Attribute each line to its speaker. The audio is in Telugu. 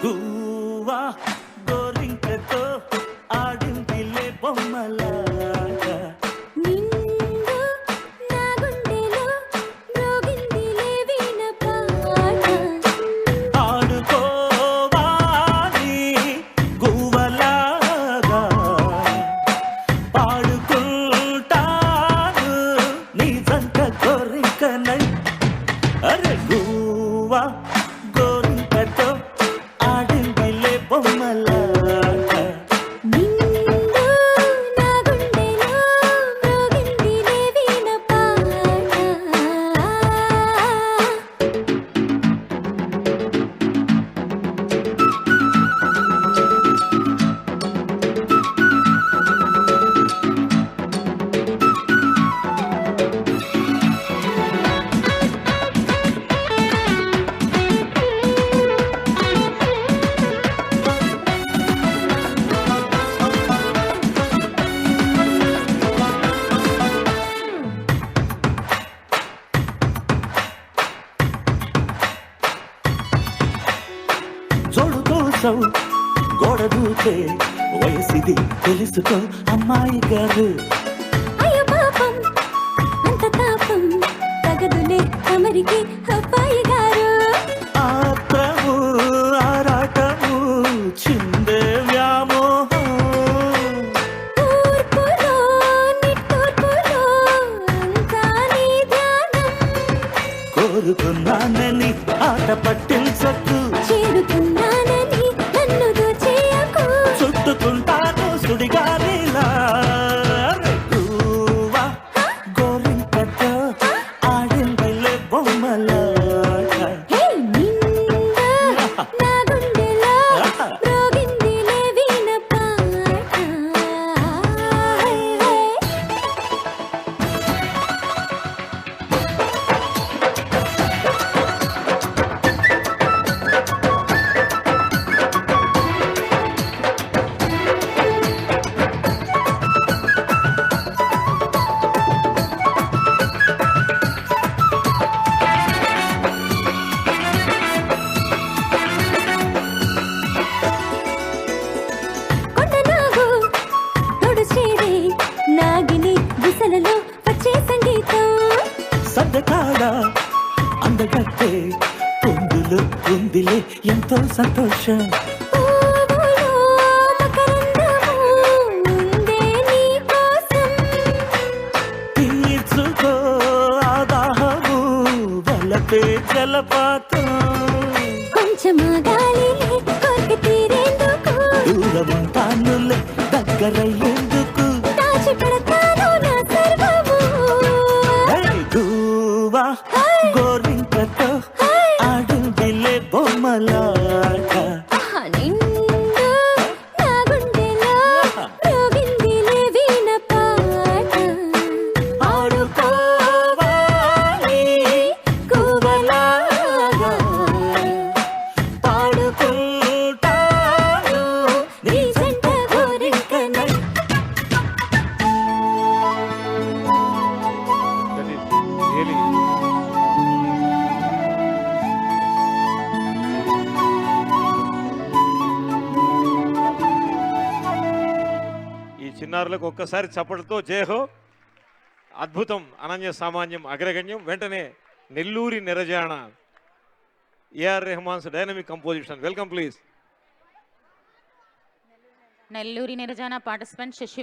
Speaker 1: గువ్వా గోరింకతో ఆడిందిలే బొమ్మలాగా
Speaker 2: నిండు నా గుండెలో మ్రోగిందిలే వీణ పాట
Speaker 1: ఆడుకోవాలి గువ్వలాగా పాడుకుంటాను నీ జంట గోరింకనై అరే గువ్వా గోరింకతో ఆడిందిలే బొమ్మలాగా
Speaker 2: నిండు నా గుండెలో మ్రోగిందిలే వీణ పాట
Speaker 1: జోడు కోసం గోడ దూకే వయసిది తెలుసుకో అమ్మాయి గారు
Speaker 2: అయ్యో పాపం అంత తాపం తగదులే తమరికి అబ్బాయి గారు
Speaker 1: ఆత్రము ఆరాటము చిందే వ్యామోహం
Speaker 2: తూర్పులో నిట్టూర్పులో అంతా నీ ధ్యానం
Speaker 1: కోరుకున్నానని ఆట పట్టించకు
Speaker 2: చేరుకున్నానని నన్ను దోచేయకు
Speaker 1: చుట్టుకుంటాను సుడిగాలిలా గువ్వా గోరింకతో ఆడిందిలే బొమ్మలాగా
Speaker 2: హే నిండు నా గుండెలో మ్రోగిందిలే వీణ పాట హే హే కొండనాగు తోడు చేరే నాగిని దిశలలో వచ్చే సంగీతం
Speaker 1: సద్దకాడ అందగట్టే పొందులు ఉందిలే ఎంతో సంతోషం
Speaker 2: పువ్వులో మకరందము ఉందే నీ కోసం
Speaker 1: తీర్చుకో ఆదాహము వలపే జలపాతం
Speaker 2: కొంచెం గాలిలే కోరిక తీరేందుకు
Speaker 1: దూరముంటానులే దగ్గరయ్యేందుకు
Speaker 2: దాచి పెడతాను నా సర్వము
Speaker 1: హే గువ్వా గోరింకతో ఆడిందిలే బొమ్మలాగా
Speaker 2: ఆహా, నిండు నా గుండెలో మ్రోగిందిలే వీణ పాట
Speaker 1: ఆడుకోవాలి గువ్వలాగా పాడుకుంటాను నీ జంట గోరింకనై
Speaker 3: That is really ఈ చిన్నారులకు ఒక్కసారి చప్పటితో జయహో. అద్భుతం, అనన్య సామాన్యం, అగ్రగణ్యం. వెంటనే Nelluri Nirajana A R Rahman's dynamic composition. Welcome please.
Speaker 4: Nelluri Nirajana participant Shashi